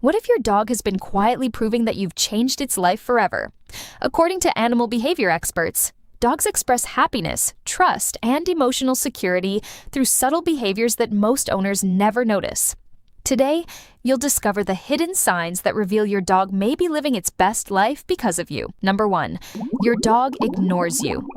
What if your dog has been quietly proving that you've changed its life forever? According to animal behavior experts, dogs express happiness, trust, and emotional security through subtle behaviors that most owners never notice. Today, you'll discover the hidden signs that reveal your dog may be living its best life because of you. Number 1, your dog ignores you.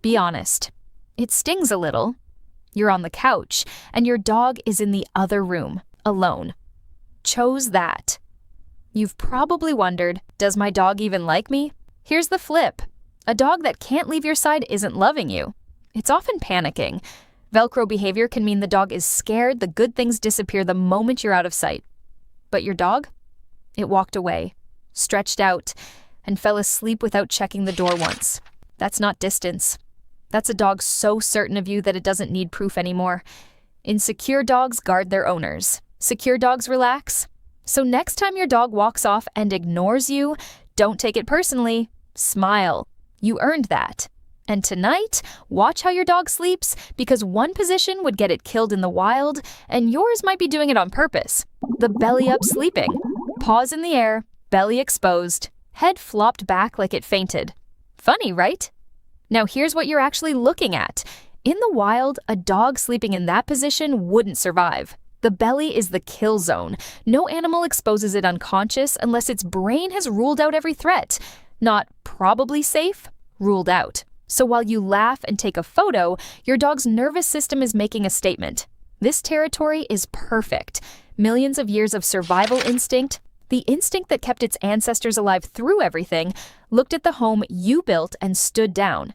Be honest. It stings a little. You're on the couch, and your dog is in the other room, alone. Chose that. You've probably wondered, does my dog even like me? Here's the flip. A dog that can't leave your side isn't loving you. It's often panicking. Velcro behavior can mean the dog is scared the good things disappear the moment you're out of sight. But your dog? It walked away, stretched out, and fell asleep without checking the door once. That's not distance. That's a dog so certain of you that it doesn't need proof anymore. Insecure dogs guard their owners. Secure dogs relax. So next time your dog walks off and ignores you, don't take it personally. Smile. You earned that. And tonight, watch how your dog sleeps, because one position would get it killed in the wild, and yours might be doing it on purpose. The belly up sleeping. Paws in the air, belly exposed, head flopped back like it fainted. Funny, right? Now here's what you're actually looking at. In the wild, a dog sleeping in that position wouldn't survive. The belly is the kill zone. No animal exposes it unconscious unless its brain has ruled out every threat. Not probably safe, ruled out. So while you laugh and take a photo, your dog's nervous system is making a statement. This territory is perfect. Millions of years of survival instinct, the instinct that kept its ancestors alive through everything, looked at the home you built and stood down.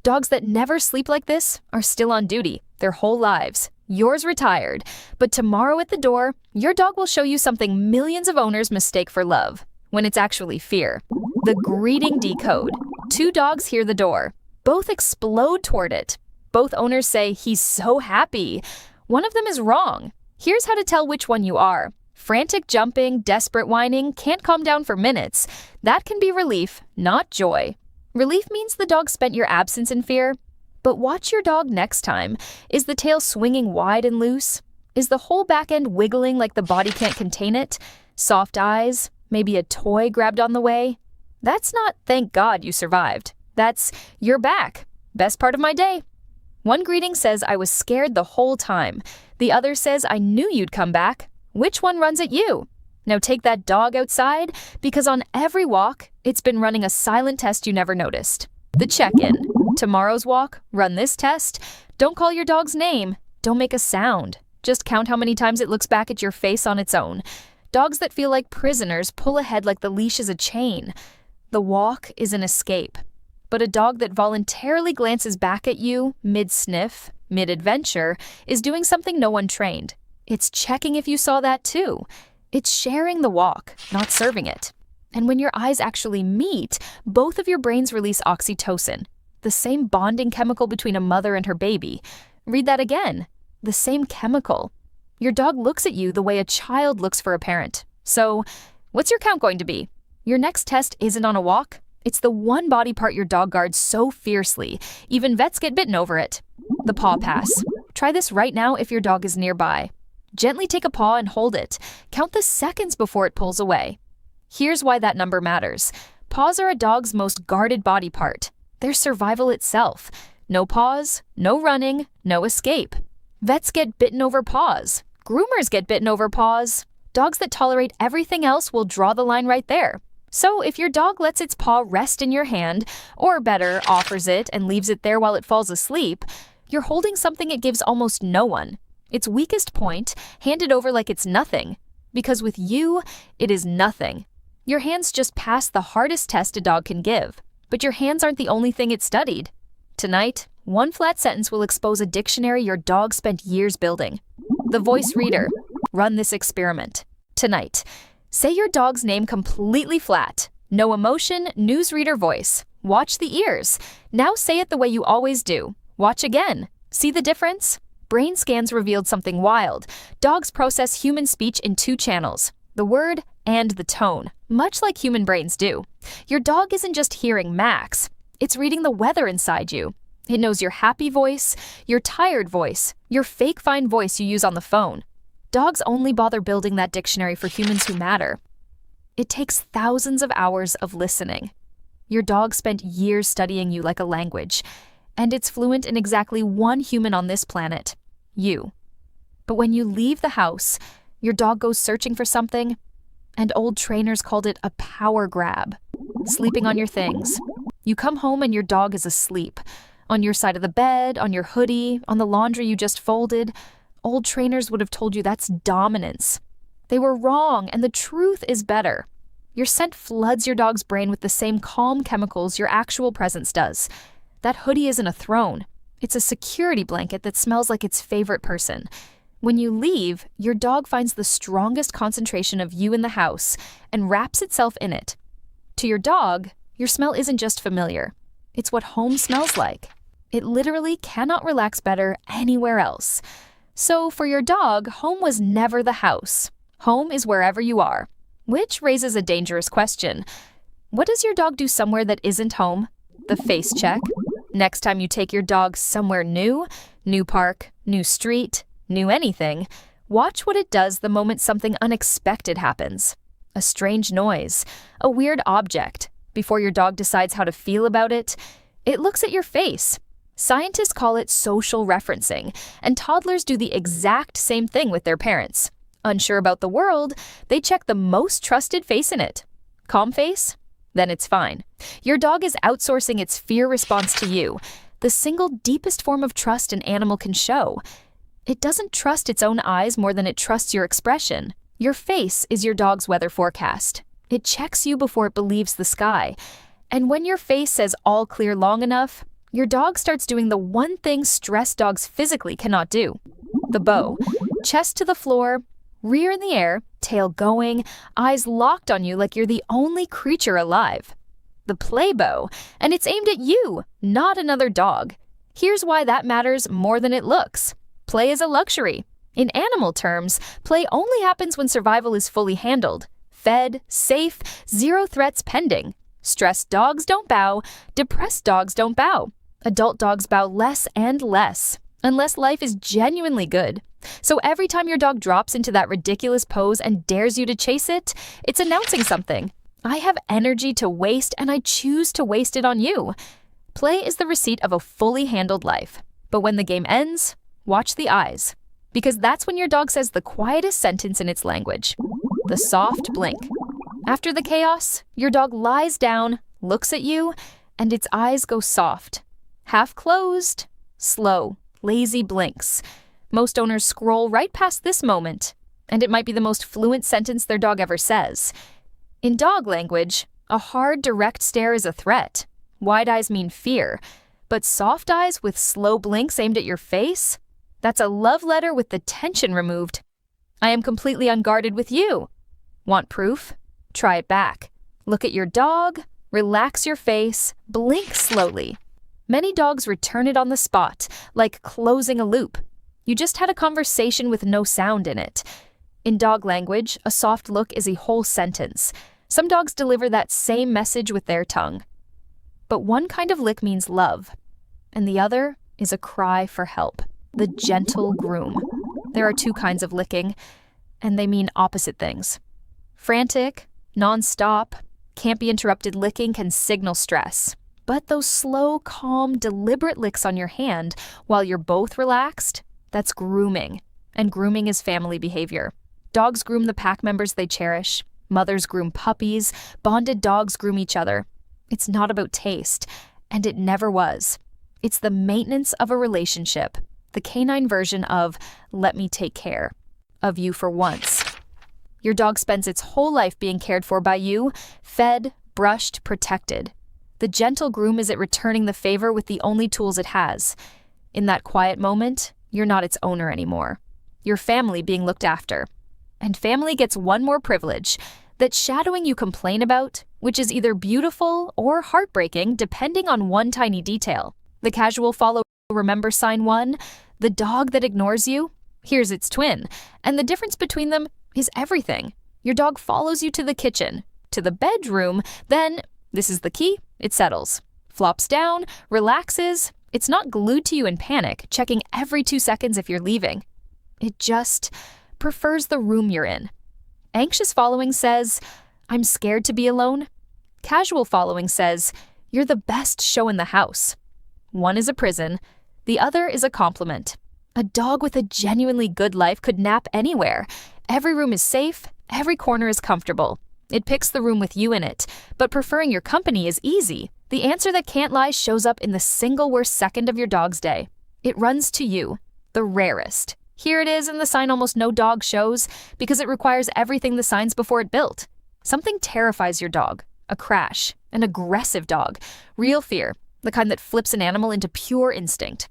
Dogs that never sleep like this are still on duty, their whole lives. Yours retired, but tomorrow at the door, your dog will show you something millions of owners mistake for love, when it's actually fear. The greeting decode. 2 dogs hear the door. Both explode toward it. Both owners say, "He's so happy." One of them is wrong. Here's how to tell which one you are. Frantic jumping, desperate whining, can't calm down for minutes. That can be relief, not joy. Relief means the dog spent your absence in fear. But watch your dog next time. Is the tail swinging wide and loose? Is the whole back end wiggling like the body can't contain it? Soft eyes? Maybe a toy grabbed on the way? That's not "thank God you survived." That's "you're back. Best part of my day." One greeting says, "I was scared the whole time." The other says, "I knew you'd come back." Which one runs at you? Now take that dog outside, because on every walk, it's been running a silent test you never noticed. The check-in. Tomorrow's walk, run this test. Don't call your dog's name. Don't make a sound. Just count how many times it looks back at your face on its own. Dogs that feel like prisoners pull ahead like the leash is a chain. The walk is an escape. But a dog that voluntarily glances back at you, mid-sniff, mid-adventure, is doing something no one trained. It's checking if you saw that too. It's sharing the walk, not serving it. And when your eyes actually meet, both of your brains release oxytocin, the same bonding chemical between a mother and her baby. Read that again. The same chemical. Your dog looks at you the way a child looks for a parent. So, what's your count going to be? Your next test isn't on a walk. It's the one body part your dog guards so fiercely. Even vets get bitten over it. The paw pass. Try this right now if your dog is nearby. Gently take a paw and hold it. Count the seconds before it pulls away. Here's why that number matters. Paws are a dog's most guarded body part. They're survival itself. No paws, no running, no escape. Vets get bitten over paws. Groomers get bitten over paws. Dogs that tolerate everything else will draw the line right there. So if your dog lets its paw rest in your hand, or better, offers it and leaves it there while it falls asleep, you're holding something it gives almost no one. Its weakest point, handed over like it's nothing. Because with you, it is nothing. Your hands just passed the hardest test a dog can give. But your hands aren't the only thing it studied. Tonight, one flat sentence will expose a dictionary your dog spent years building. The voice reader. Run this experiment. Tonight, say your dog's name completely flat. No emotion, newsreader voice. Watch the ears. Now say it the way you always do. Watch again. See the difference? Brain scans revealed something wild. Dogs process human speech in 2 channels, the word and the tone, much like human brains do. Your dog isn't just hearing Max. It's reading the weather inside you. It knows your happy voice, your tired voice, your fake fine voice you use on the phone. Dogs only bother building that dictionary for humans who matter. It takes thousands of hours of listening. Your dog spent years studying you like a language, and it's fluent in exactly one human on this planet, you. But when you leave the house, your dog goes searching for something, and old trainers called it a power grab, sleeping on your things. You come home and your dog is asleep, on your side of the bed, on your hoodie, on the laundry you just folded. Old trainers would have told you that's dominance. They were wrong, and the truth is better. Your scent floods your dog's brain with the same calm chemicals your actual presence does. That hoodie isn't a throne. It's a security blanket that smells like its favorite person. When you leave, your dog finds the strongest concentration of you in the house and wraps itself in it. To your dog, your smell isn't just familiar. It's what home smells like. It literally cannot relax better anywhere else. So for your dog, home was never the house. Home is wherever you are. Which raises a dangerous question. What does your dog do somewhere that isn't home? The face check. Next time you take your dog somewhere new park, new street, new anything, watch what it does the moment something unexpected happens. A strange noise, a weird object. Before your dog decides how to feel about it, it looks at your face. Scientists call it social referencing, and toddlers do the exact same thing with their parents. Unsure about the world, they check the most trusted face in it. Calm face? Then it's fine. Your dog is outsourcing its fear response to you, the single deepest form of trust an animal can show. It doesn't trust its own eyes more than it trusts your expression. Your face is your dog's weather forecast. It checks you before it believes the sky. And when your face says all clear long enough, your dog starts doing the one thing stressed dogs physically cannot do. The bow. Chest to the floor, rear in the air, tail going, eyes locked on you like you're the only creature alive. The play bow, and it's aimed at you, not another dog. Here's why that matters more than it looks. Play is a luxury. In animal terms, play only happens when survival is fully handled. Fed, safe, zero threats pending. Stressed dogs don't bow, depressed dogs don't bow. Adult dogs bow less and less, unless life is genuinely good. So every time your dog drops into that ridiculous pose and dares you to chase it, it's announcing something. I have energy to waste, and I choose to waste it on you. Play is the receipt of a fully handled life. But when the game ends, watch the eyes. Because that's when your dog says the quietest sentence in its language. The soft blink. After the chaos, your dog lies down, looks at you, and its eyes go soft. Half closed, slow, lazy blinks. Most owners scroll right past this moment, and it might be the most fluent sentence their dog ever says. In dog language, a hard, direct stare is a threat. Wide eyes mean fear. But soft eyes with slow blinks aimed at your face? That's a love letter with the tension removed. I am completely unguarded with you. Want proof? Try it back. Look at your dog, relax your face, blink slowly. Many dogs return it on the spot, like closing a loop. You just had a conversation with no sound in it. In dog language, a soft look is a whole sentence. Some dogs deliver that same message with their tongue. But one kind of lick means love, and the other is a cry for help. The gentle groom. There are two kinds of licking, and they mean opposite things. Frantic, non-stop, can't be interrupted licking can signal stress. But those slow, calm, deliberate licks on your hand while you're both relaxed, that's grooming. And grooming is family behavior. Dogs groom the pack members they cherish. Mothers groom puppies. Bonded dogs groom each other. It's not about taste, and it never was. It's the maintenance of a relationship. The canine version of, let me take care of you for once. Your dog spends its whole life being cared for by you, fed, brushed, protected. The gentle groom is it returning the favor with the only tools it has. In that quiet moment, you're not its owner anymore. You're family being looked after. And family gets one more privilege, that shadowing you complain about, which is either beautiful or heartbreaking depending on one tiny detail. The casual follow remember sign one, the dog that ignores you, here's its twin, and the difference between them is everything. Your dog follows you to the kitchen, to the bedroom, then, this is the key, it settles. Flops down, relaxes, it's not glued to you in panic, checking every 2 seconds if you're leaving. It just prefers the room you're in. Anxious following says, I'm scared to be alone. Casual following says, you're the best show in the house. One is a prison, the other is a compliment. A dog with a genuinely good life could nap anywhere. Every room is safe, every corner is comfortable. It picks the room with you in it, but preferring your company is easy. The answer that can't lie shows up in the single worst second of your dog's day. It runs to you, the rarest. Here it is in the sign almost no dog shows because it requires everything the signs before it built. Something terrifies your dog. A crash, an aggressive dog, real fear, the kind that flips an animal into pure instinct.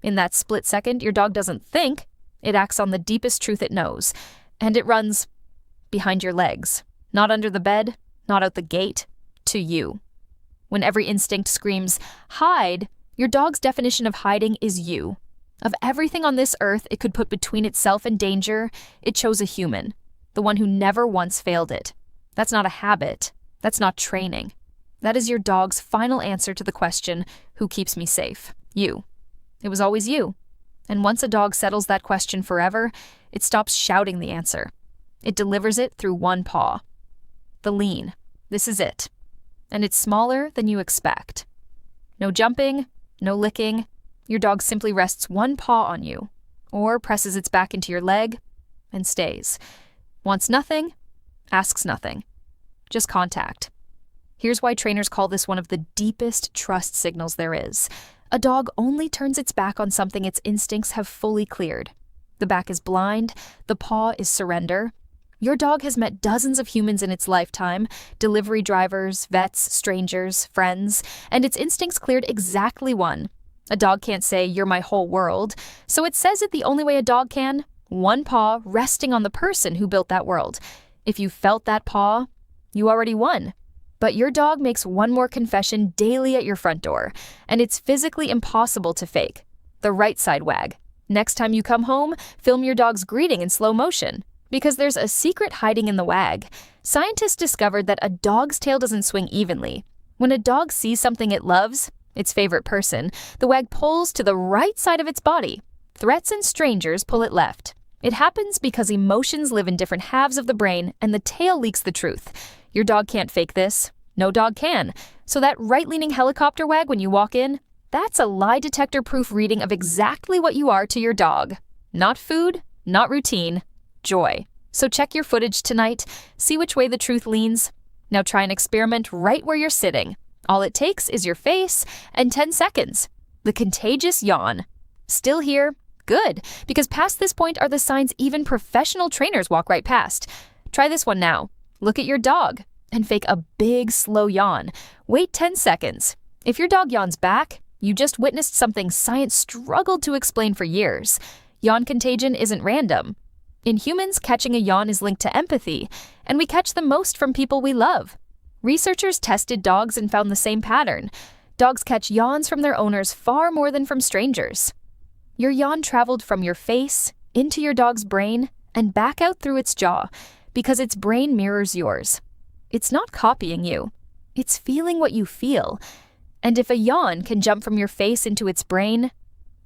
In that split second, your dog doesn't think, it acts on the deepest truth it knows, and it runs behind your legs, not under the bed, not out the gate, to you. When every instinct screams, hide, your dog's definition of hiding is you. Of everything on this earth it could put between itself and danger, it chose a human, the one who never once failed it. That's not a habit. That's not training. That is your dog's final answer to the question, who keeps me safe? You. It was always you. And once a dog settles that question forever, it stops shouting the answer. It delivers it through one paw. The lean. This is it. And it's smaller than you expect. No jumping, no licking. Your dog simply rests one paw on you, or presses its back into your leg, and stays. Wants nothing, asks nothing. Just contact. Here's why trainers call this one of the deepest trust signals there is. A dog only turns its back on something its instincts have fully cleared. The back is blind, the paw is surrender. Your dog has met dozens of humans in its lifetime, delivery drivers, vets, strangers, friends, and its instincts cleared exactly one. A dog can't say, you're my whole world, so it says it the only way a dog can, one paw resting on the person who built that world. If you felt that paw, you already won. But your dog makes one more confession daily at your front door, and it's physically impossible to fake. The right side wag. Next time you come home, film your dog's greeting in slow motion, because there's a secret hiding in the wag. Scientists discovered that a dog's tail doesn't swing evenly. When a dog sees something it loves, its favorite person, the wag pulls to the right side of its body. Threats and strangers pull it left. It happens because emotions live in different halves of the brain, and the tail leaks the truth. Your dog can't fake this. No dog can. So that right-leaning helicopter wag when you walk in, that's a lie detector-proof reading of exactly what you are to your dog. Not food, not routine, joy. So check your footage tonight, see which way the truth leans. Now try an experiment right where you're sitting. All it takes is your face and 10 seconds. The contagious yawn. Still here? Good, because past this point are the signs even professional trainers walk right past. Try this one now. Look at your dog and fake a big, slow yawn. Wait 10 seconds. If your dog yawns back, you just witnessed something science struggled to explain for years. Yawn contagion isn't random. In humans, catching a yawn is linked to empathy, and we catch the most from people we love. Researchers tested dogs and found the same pattern. Dogs catch yawns from their owners far more than from strangers. Your yawn traveled from your face into your dog's brain and back out through its jaw, because its brain mirrors yours. It's not copying you. It's feeling what you feel. And if a yawn can jump from your face into its brain,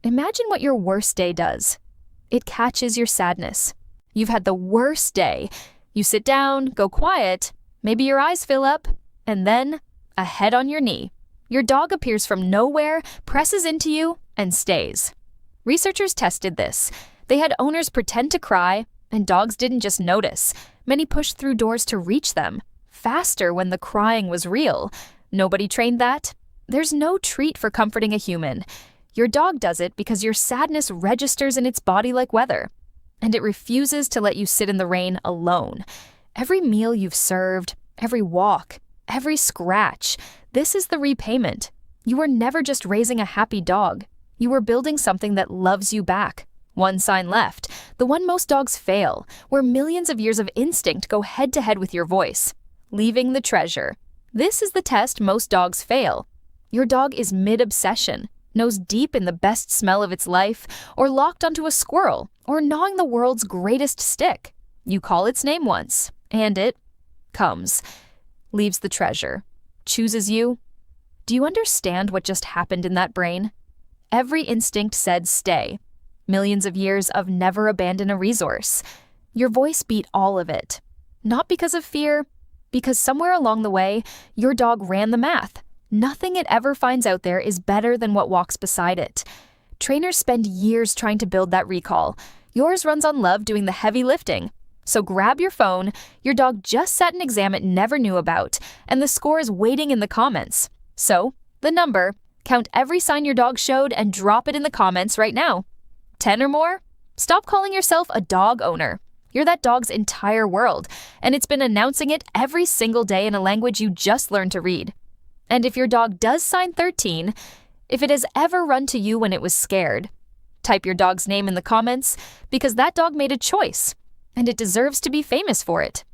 imagine what your worst day does. It catches your sadness. You've had the worst day. You sit down, go quiet, maybe your eyes fill up, and then a head on your knee. Your dog appears from nowhere, presses into you, and stays. Researchers tested this. They had owners pretend to cry, and dogs didn't just notice. Many pushed through doors to reach them, faster when the crying was real. Nobody trained that. There's no treat for comforting a human. Your dog does it because your sadness registers in its body like weather, and it refuses to let you sit in the rain alone. Every meal you've served, every walk, every scratch, this is the repayment. You were never just raising a happy dog. You were building something that loves you back. One sign left, the one most dogs fail, where millions of years of instinct go head-to-head with your voice. Leaving the treasure. This is the test most dogs fail. Your dog is mid-obsession, knows deep in the best smell of its life, or locked onto a squirrel, or gnawing the world's greatest stick. You call its name once, and it comes. Leaves the treasure. Chooses you. Do you understand what just happened in that brain? Every instinct said stay. Millions of years of never abandon a resource. Your voice beat all of it. Not because of fear, Because somewhere along the way, your dog ran the math. Nothing it ever finds out there is better than what walks beside it. Trainers spend years trying to build that recall. Yours runs on love doing the heavy lifting. So grab your phone, your dog just sat an exam it never knew about, and the score is waiting in the comments. So, the number, count every sign your dog showed and drop it in the comments right now. 10 or more? Stop calling yourself a dog owner. You're that dog's entire world, and it's been announcing it every single day in a language you just learned to read. And if your dog does sign 13, if it has ever run to you when it was scared, type your dog's name in the comments because that dog made a choice, and it deserves to be famous for it.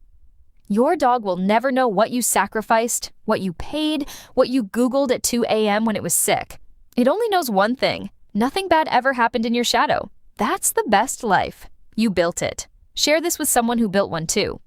Your dog will never know what you sacrificed, what you paid, what you Googled at 2 a.m. when it was sick. It only knows one thing: nothing bad ever happened in your shadow. That's the best life. You built it. Share this with someone who built one too.